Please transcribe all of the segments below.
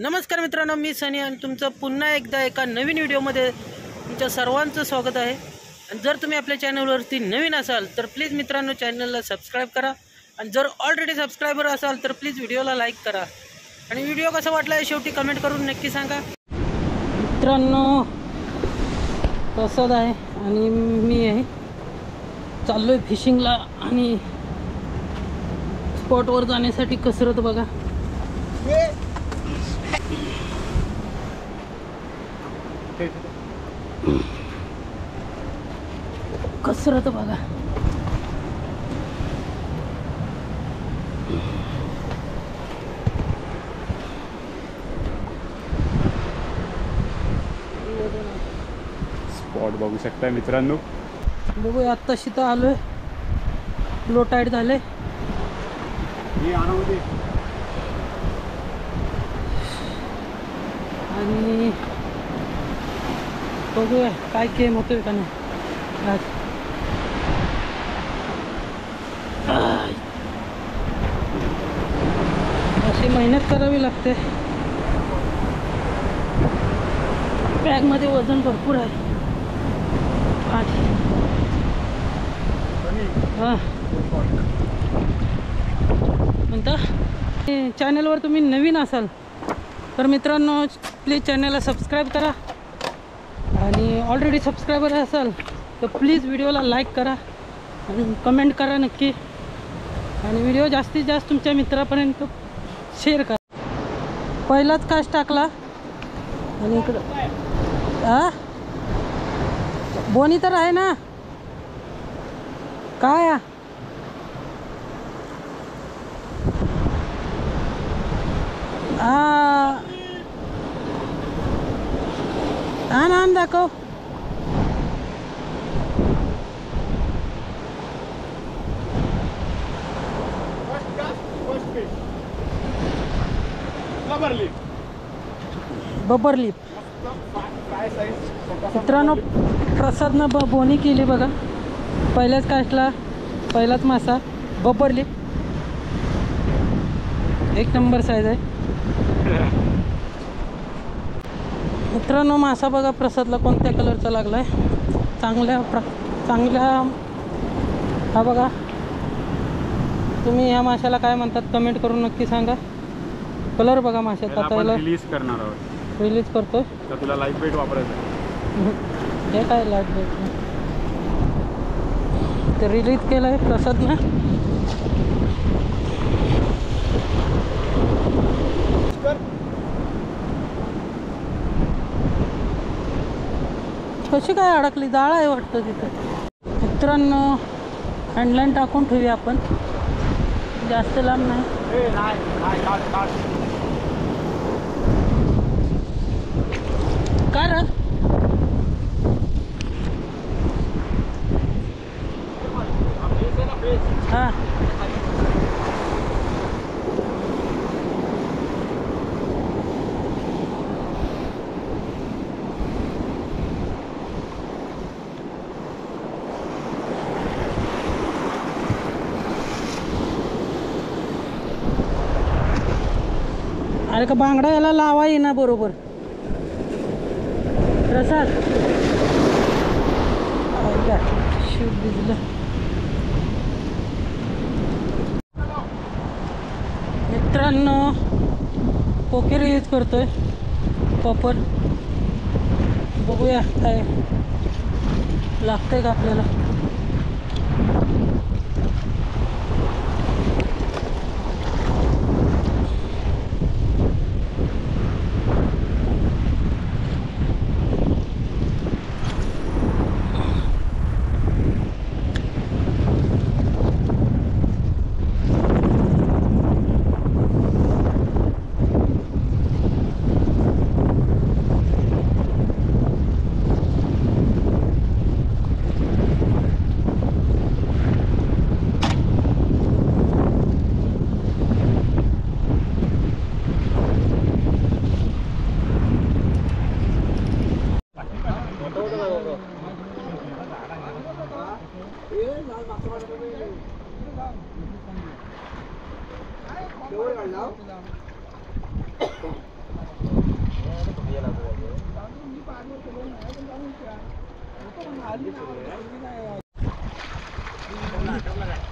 नमस्कार मित्रांनो, मी सनी आणि तुमचं पुन्हा एकदा एका नवीन व्हिडिओमध्ये तुमच्या सर्वांचं स्वागत आहे। आणि जर तुम्ही आपल्या चॅनलवरती नवीन असाल तर प्लीज मित्रांनो चॅनलला सबस्क्राईब करा, आणि जर ऑलरेडी सबस्क्रायबर असाल तर प्लीज व्हिडिओला लाईक करा, आणि व्हिडिओ कसा वाटला आहे शेवटी कमेंट करून नक्की सांगा। मित्रांनो प्रसाद आहे आणि मी आहे चाललोय फिशिंगला, आणि स्पॉटवर जाण्यासाठी कसरत बघा। कसरत बघा। स्पॉट बघू शकता मित्रांनो। बघू आता शिता आलोय, लो टाईट झाले। आणि बघूया काय गेम होतोय का नाही आज। अशी मेहनत करावी लागते, बॅग मध्ये वजन भरपूर आहे। हां म्हणता चॅनलवर तुम्ही नवीन असाल तर मित्रांनो प्लीज चॅनलला सबस्क्राईब करा, आणि ऑलरेडी सबस्क्रायबर असाल तर प्लीज व्हिडिओला लाईक करा आणि कमेंट करा नक्की, आणि व्हिडिओ जास्तीत जास्त तुमच्या मित्रापर्यंत शेअर करा। पहिलाच कास्ट टाकला आणि इकडं बोनी तर आहे ना काय आण दाखव। बबर लिप मित्रांनो, प्रसादनं बोनी केली बघा। पहिल्याच कास्टला पहिलाच मासा बबर लिप, एक नंबर साईज आहे मित्रांनो। मासा बघा प्रसादला कोणत्या कलरचा लागलाय, चांगल्या हा बघा। तुम्ही ह्या माशाला काय म्हणतात कमेंट करून नक्की सांगा। कलर बघा माशाचा। त्याला रिलीज करणार आहोत, रिलीज करतोय तर तुला लाईट वेट वापरायचं हे काय लाईट वेट ते रिलीज केलंय प्रसादनं। कशी काय अडकली, जाळं आहे वाटतं तिथं। मित्रांनो हँडलाईन टाकून ठेवूया आपण, जास्त लांब नाही। कर हां अरे का बांगडा याला लावा येईना बरोबर प्रसाद। शूट भिजलं मित्रांनो। पोकेर यूज करतोय पॉपर, बघूया काय लागतंय का आपल्याला।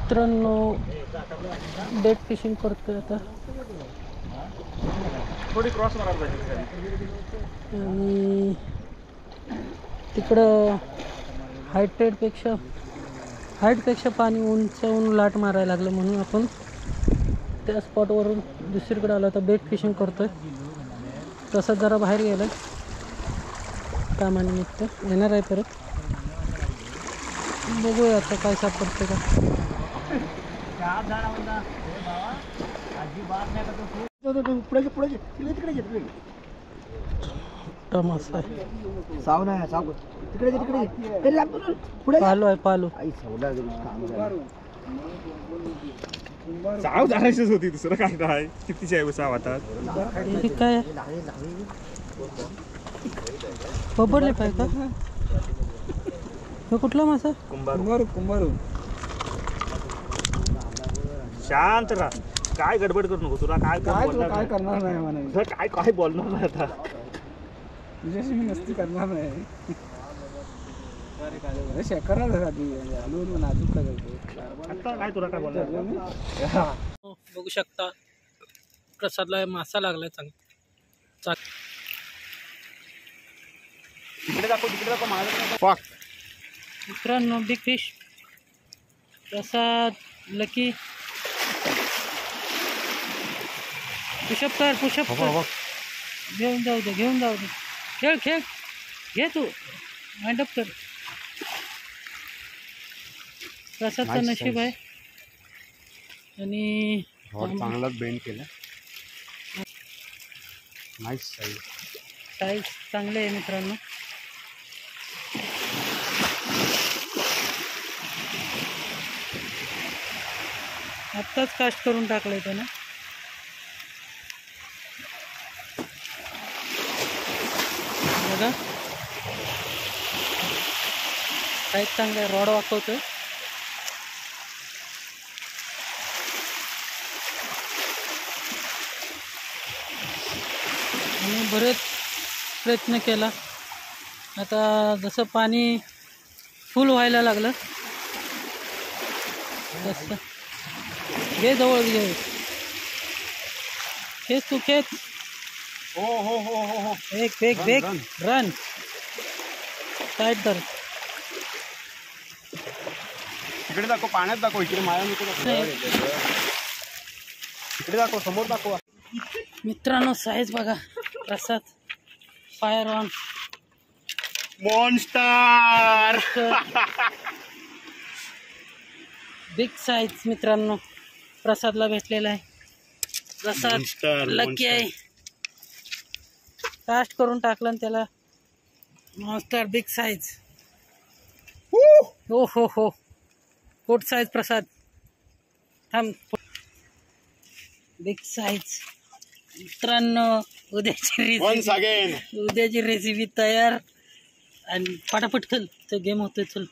मित्रांनो डेट फिशिंग करतोय आता थोडी क्रॉस मारायला पाहिजे. आणि तिकडं हाईटपेक्षा पाणी उंचावून लाट मारायला लागलं म्हणून आपण त्या स्पॉटवरून दुसरीकडे आलो. आता बेट फिशिंग करतोय. तसंच जरा बाहेर गेलं कामानिमित्त, येणार आहे परत. बघूया आता काय सापडतं का. मासा आहे, पालो आहे पालो. साव धरायचीच होती, दुसरं काय नाही. कितीची आहे साव आता? हे काय बबरले पाय का? हे कुठला मासा? कुंभारू. शांत राहा, काय गडबड करू नको. तुला काय करणार नाही म्हणा, काय बोलणार नाही आता. तुझ्याशी मी नसती करणार नाही. शेकरा नाजूक काय तुला काय बोलणार. बघू शकता प्रसादला मासा लागलाय चांगला. तिकडे दाखव माझ्या. मित्रांनो बिग फिश प्रसाद लकी. पुशअप कर. घेऊन जाऊ दे. खेळ घे तू. माइंड अप कर. प्रसादचं नशीब आहे. आणि चांगलाच बेंड केला. नाईस साईज चांगले आहे मित्रांनो. आत्ताच कास्ट करून टाकलंय त्यानं. बघा साईज चांगलं आहे. रॉड वाकवतोय. आणि बरेच प्रयत्न केला. आता जसं पाणी फुल व्हायला लागलं तसं घे जवळ घे. खेच तू खेच. हो. बेग रन टाईट कर. इकडे दाखव, पाण्यात दाखव. इकडे माया इकडे दाखव, समोर दाखव. मित्रांनो साईज बघा. Prasad fire on monster. Big size मित्रांनो प्रसादला भेटलेला आहे. प्रसाद लकी आहे. कास्ट करून टाकलं त्याला. Monster big size. हो कोट साईज प्रसाद. थांब. बिग साईज मित्रांनो. उद्याची रेसिपी तयार. आणि पटापट चल ते गेम होतोय. चल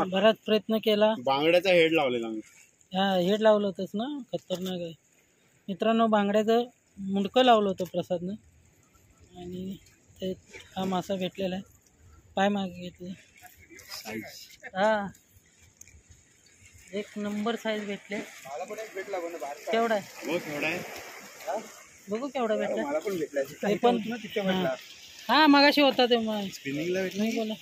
बराच प्रयत्न केला. बांगड्याचा हेड लावलेला मी. हेड लावलं होतंच ना. खतरनाक आहे मित्रांनो. बांगड्याचं मुंडकं लावलं होतं प्रसादनं. आणि ते हा मासा भेटलेला आहे. पाय मागे घेतले. एक नंबर साईज भेटले. केवढा आहे बघू. केवढा भेटला. हा मगाशी होता ते. नाही बोला.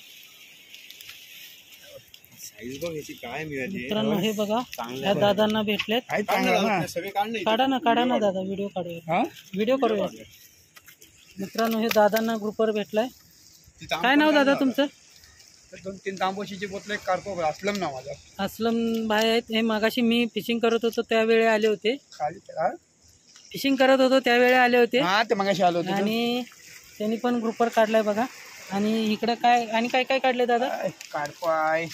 मित्रांनो हे बघा या दादांना भेटलेत. काढा ना दादा. व्हिडिओ करूया. मित्रांनो हे दादांना ग्रुपवर भेटलाय. काय नाव दादा तुमचं? 2-3 तांबोशीची बोतल काढतो. असलम नाव माझं. असलम भाई आहेत. हे मागाशी मी फिशिंग करत होतो त्यावेळी आले होते. ते मगाशी आलो होतो. आणि त्यांनी पण ग्रुपवर काढलाय बघा. आणि इकडे काय आणि काय काय काढले दादा? काढपाय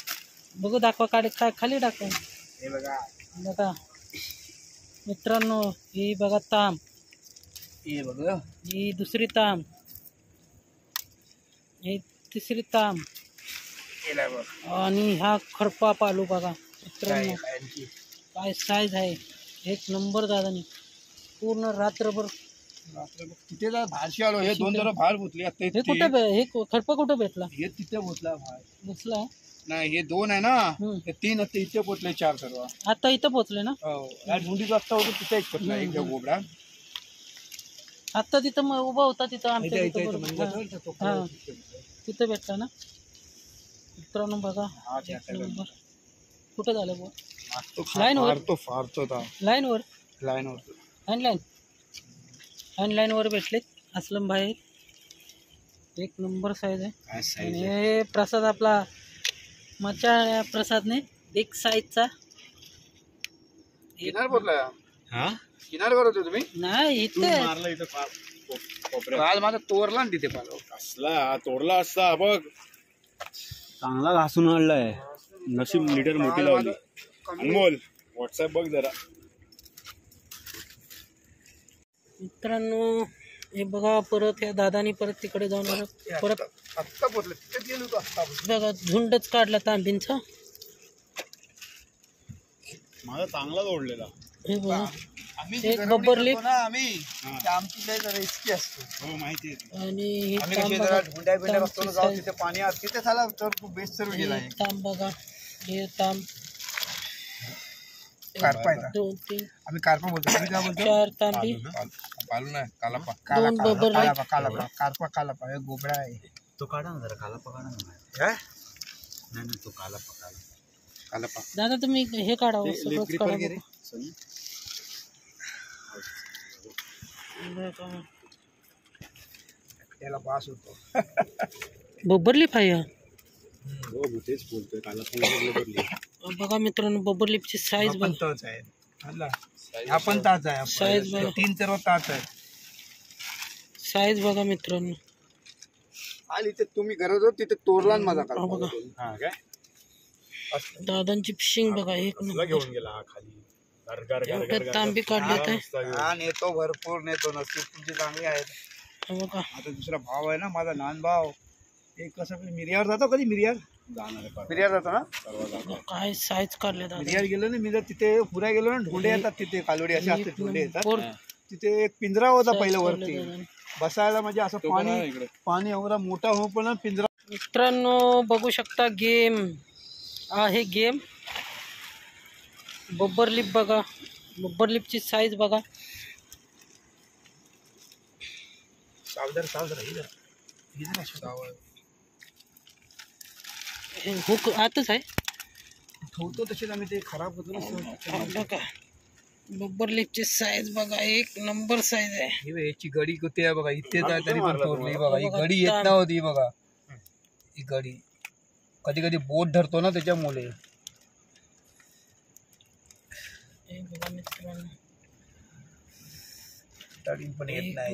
बघू. दाखवा. खाली दाखवा. हे बघा मित्रांनो. ही बघा ताम. हे बघ. ही दुसरी ताम. ही तिसरी ताम. आणि हा खडपा पालू बघा मित्रांनो. काय साईज आहे. एक नंबर दादानी पूर्ण रात्रभर तिथे जरा बाहेरशी आलो हे दोन जरा बाहेर बोतले आता हे कुठे हे खडपा कुठं भेटला हे तिथे बोतला बाहेर बसला नाही हे दोन आहे ना हम्म. हे तीन असते इथे पोचले चार सर्व आता इथं पोहोचले ना हो या झुंडीत वाजता होतो तिथे एक पोचला एक गोबडा आता तिथं मग उभा होता तिथं आमच्या इथे- तिथं इथे- बरोबर. इथे- इथे तो- हा. तिथं भेटला ना मित्रांनो बघा हा, त्या एक नंबर. कुठं झालं बुवा मागतो लाईन वर? फारतो होता लाईनवर लाईन वर लाईन वर भेटले असलम भाई एक नंबर साईज आहे काय आणि हे प्रसाद आपला मचा प्रसादने एक साईजचा किनार बोलला हा किनार वर होते तुम्ही नाही इथे मारला इथं काल माझा तोरला ना तिथे पाहिलं असला तोडला असता बघ चांगला घासून आणलाय नशीब लीटर मोठी लावली अनमोल व्हॉट्सअप बघ जरा मित्रांनो हे बघा परत या दादानी परत तिकडे जाऊन आलं. परत आत्ता पोचले तिथे गेलो होतो आत्ता बघा झुंडच काढला तांबींचा माझा चांगला तोडलेला हे बघा आम्ही एक जी घरवणी बब्बर लिप. करतो ना आम्ही ते आमची लय जरा रिस्की असतो हो माहिती आहे आणि हे आम्ही तांब कशी बघा जरा ढुंड्या बिंड्या बसतो ना, जाऊ तांबची तिथे पाणी आत तिथे झाला तर खूप बेस्ट सर्व गेला हे तांब बघा हे तांब कार्पा आहे का? 2 3 आम्ही कार्पा बोलतो तुम्ही काय बोलतो 4 तांबी पालू नाही कालापा दोन बब्बर लिप. कालापा कालापा कार्पा कालापा हे गोबडा आहे तो काढा ना जरा कालापा काढा ना काय नाही तो कालापा कालापा दादा तुम्ही हे काढावं सगळंच काढा वगैरे बघा. त्याला पास होतो बब्बरली फाय हो तेच बोलतोय कालापा बघा मित्रांनो बब्बरलिपची साईज आपण बघा तोच आहे हल्ला आपण ताच आहे साईज बघा तीन सर्व ताच आहे साईज बघा मित्रांनो आली ते तुम्ही गरज होत तिथे तोरला ना माझा हा बघा हा काय दादांची फिशिंग बघा एक तुला नंबर घेऊन गेला हा खाली गर गर गर गर एवढ्यात तांबी काढलेत आहे हा नेतो भरपूर नेतो नसते तुमची चांगली आहे हा बघा आता दुसरा भाव आहे ना माझा लहान भाव एक कसं मिरियावर जातो कधी मिरियार जाणार आहे मिरियार जातो ना बघा, काय साईज काढले दादा मिरियार गेलो ना मी जर तिथे पुऱ्या गेलो ना ढोंडे येतात तिथे कालवडी असे असते ढोंडे येतात नंबर तिथे एक पिंजरा होता पहिलं काढले वरती दादाने. बसायला म्हणजे असं पाणी एवढा मोठा हो पण पिंजरा मित्रांनो बघू शकता गेम आहे गेम बब्बरलिप बघा बब्बरलिपची साईज बघा सावधान हे हुक आतच आहे ठेवतो तसेच आम्ही ते खराब होतो ना बघा बब्बरलिपची साईज बघा एक नंबर साईज आहे ही याची गडी कुठे आहे बघा इथेच आहे तरी पण तोरली बघा ही गडी येत नव्हती बघा ही गडी कधी कधी बोट धरतो ना त्याच्यामुळे हे बघा मित्रांनो तरी पण येत नाही